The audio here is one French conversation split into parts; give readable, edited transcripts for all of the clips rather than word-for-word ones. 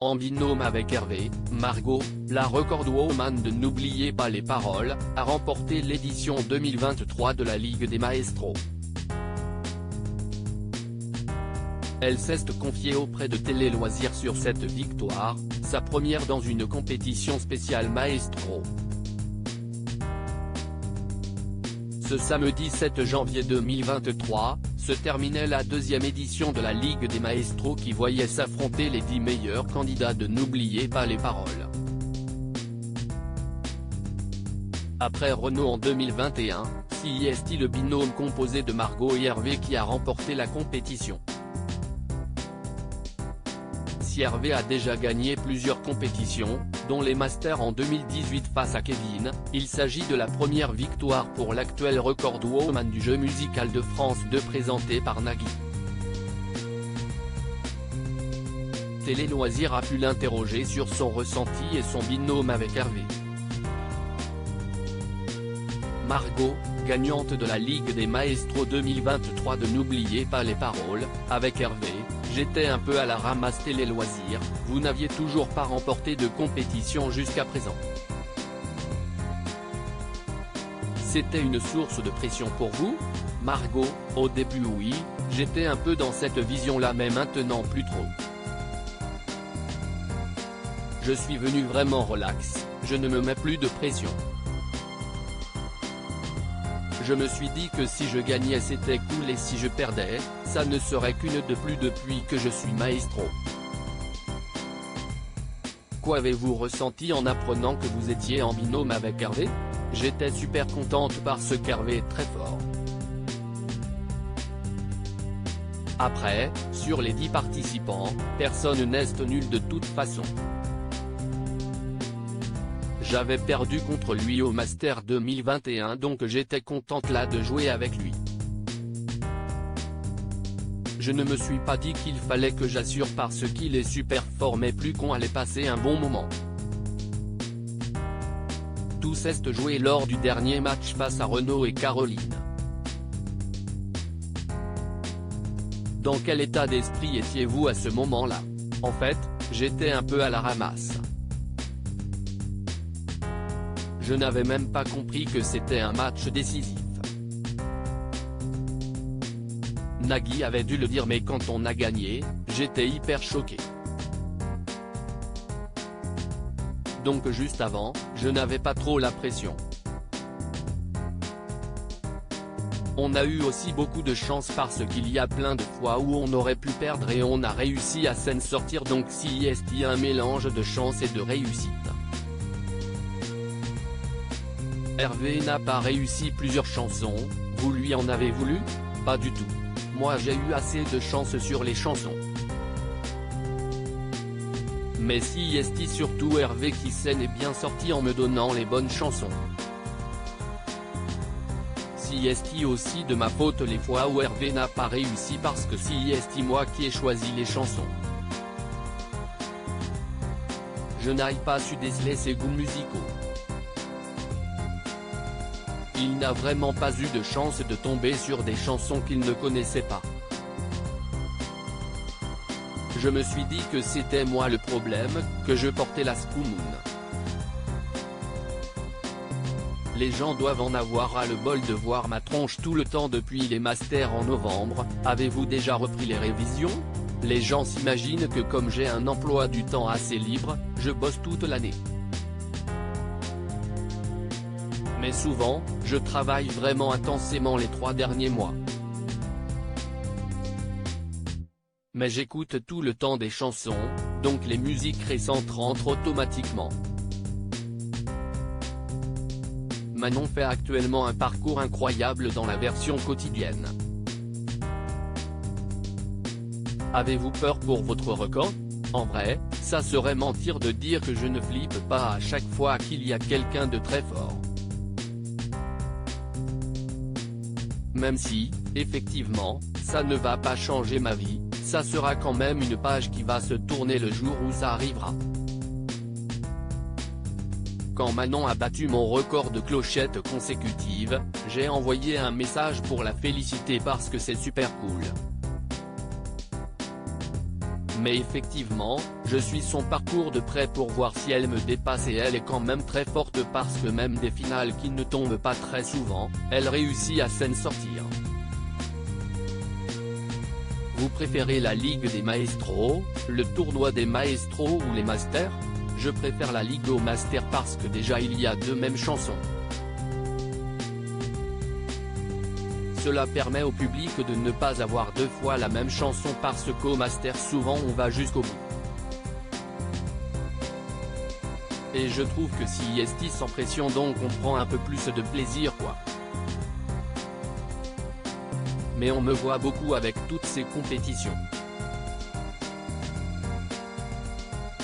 En binôme avec Hervé, Margot, la recordwoman de N'oubliez pas les paroles, a remporté l'édition 2023 de la Ligue des Maestros. Elle s'est confiée auprès de Télé Loisirs sur cette victoire, sa première dans une compétition spéciale Maestro. Ce samedi 7 janvier 2023, se terminait la deuxième édition de la Ligue des Maestros qui voyait s'affronter les 10 meilleurs candidats de N'oubliez pas les paroles. Après Renaud en 2021, c'est le binôme composé de Margot et Hervé qui a remporté la compétition. Si Hervé a déjà gagné plusieurs compétitions, dont les Masters en 2018 face à Kevin, il s'agit de la première victoire pour l'actuel recordwoman du jeu musical de France 2 présenté par Nagui. Télé Loisirs a pu l'interroger sur son ressenti et son binôme avec Hervé. Margot, gagnante de la Ligue des Maestros 2023 de N'oubliez pas les paroles, avec Hervé. J'étais un peu à la ramasse Télé Loisirs, vous n'aviez toujours pas remporté de compétition jusqu'à présent. C'était une source de pression pour vous ? Margot, au début oui, j'étais un peu dans cette vision-là mais maintenant plus trop. Je suis venu vraiment relax, je ne me mets plus de pression. Je me suis dit que si je gagnais c'était cool et si je perdais, ça ne serait qu'une de plus depuis que je suis maestro. Qu'avez-vous ressenti en apprenant que vous étiez en binôme avec Hervé ? J'étais super contente parce qu'Hervé est très fort. Après, sur les 10 participants, personne n'est nul de toute façon. J'avais perdu contre lui au Master 2021 donc j'étais contente là de jouer avec lui. Je ne me suis pas dit qu'il fallait que j'assure parce qu'il est super fort mais plus qu'on allait passer un bon moment. Tout s'est joué lors du dernier match face à Renaud et Caroline. Dans quel état d'esprit étiez-vous à ce moment-là ? En fait, j'étais un peu à la ramasse. Je n'avais même pas compris que c'était un match décisif. Nagui avait dû le dire mais quand on a gagné, j'étais hyper choqué. Donc juste avant, je n'avais pas trop la pression. On a eu aussi beaucoup de chance parce qu'il y a plein de fois où on aurait pu perdre et on a réussi à s'en sortir donc il y a un mélange de chance et de réussite. Hervé n'a pas réussi plusieurs chansons, vous lui en avez voulu ? Pas du tout. Moi j'ai eu assez de chance sur les chansons. Mais c'est surtout Hervé qui s'en est bien sorti en me donnant les bonnes chansons. C'est aussi de ma faute les fois où Hervé n'a pas réussi parce que c'est moi qui ai choisi les chansons. Je n'ai pas su déceler ses goûts musicaux. Il n'a vraiment pas eu de chance de tomber sur des chansons qu'il ne connaissait pas. Je me suis dit que c'était moi le problème, que je portais la spoumoune. Les gens doivent en avoir ras le bol de voir ma tronche tout le temps depuis les Masters en novembre. Avez-vous déjà repris les révisions ? Les gens s'imaginent que comme j'ai un emploi du temps assez libre, je bosse toute l'année. Mais souvent, je travaille vraiment intensément les 3 derniers mois. Mais j'écoute tout le temps des chansons, donc les musiques récentes rentrent automatiquement. Manon fait actuellement un parcours incroyable dans la version quotidienne. Avez-vous peur pour votre record ? En vrai, ça serait mentir de dire que je ne flippe pas à chaque fois qu'il y a quelqu'un de très fort. Même si, effectivement, ça ne va pas changer ma vie, ça sera quand même une page qui va se tourner le jour où ça arrivera. Quand Manon a battu mon record de clochettes consécutives, j'ai envoyé un message pour la féliciter parce que c'est super cool. Mais effectivement, je suis son parcours de près pour voir si elle me dépasse et elle est quand même très forte parce que même des finales qui ne tombent pas très souvent, elle réussit à s'en sortir. Vous préférez la Ligue des Maestros, le tournoi des Maestros ou les Masters? Je préfère la Ligue aux Masters parce que déjà il y a deux mêmes chansons. Cela permet au public de ne pas avoir deux fois la même chanson parce qu'au Master souvent on va jusqu'au bout. Et je trouve que si est sans pression donc on prend un peu plus de plaisir quoi. Mais on me voit beaucoup avec toutes ces compétitions.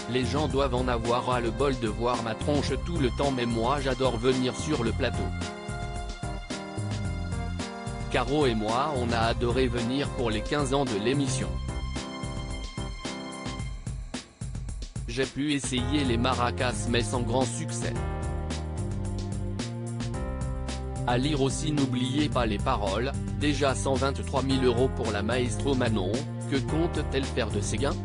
Les gens doivent en avoir ras le bol de voir ma tronche tout le temps mais moi j'adore venir sur le plateau. Caro et moi on a adoré venir pour les 15 ans de l'émission. J'ai pu essayer les maracas mais sans grand succès. À lire aussi n'oubliez pas les paroles, déjà 123 000 € pour la maestro Manon, que compte-t-elle faire de ses gains?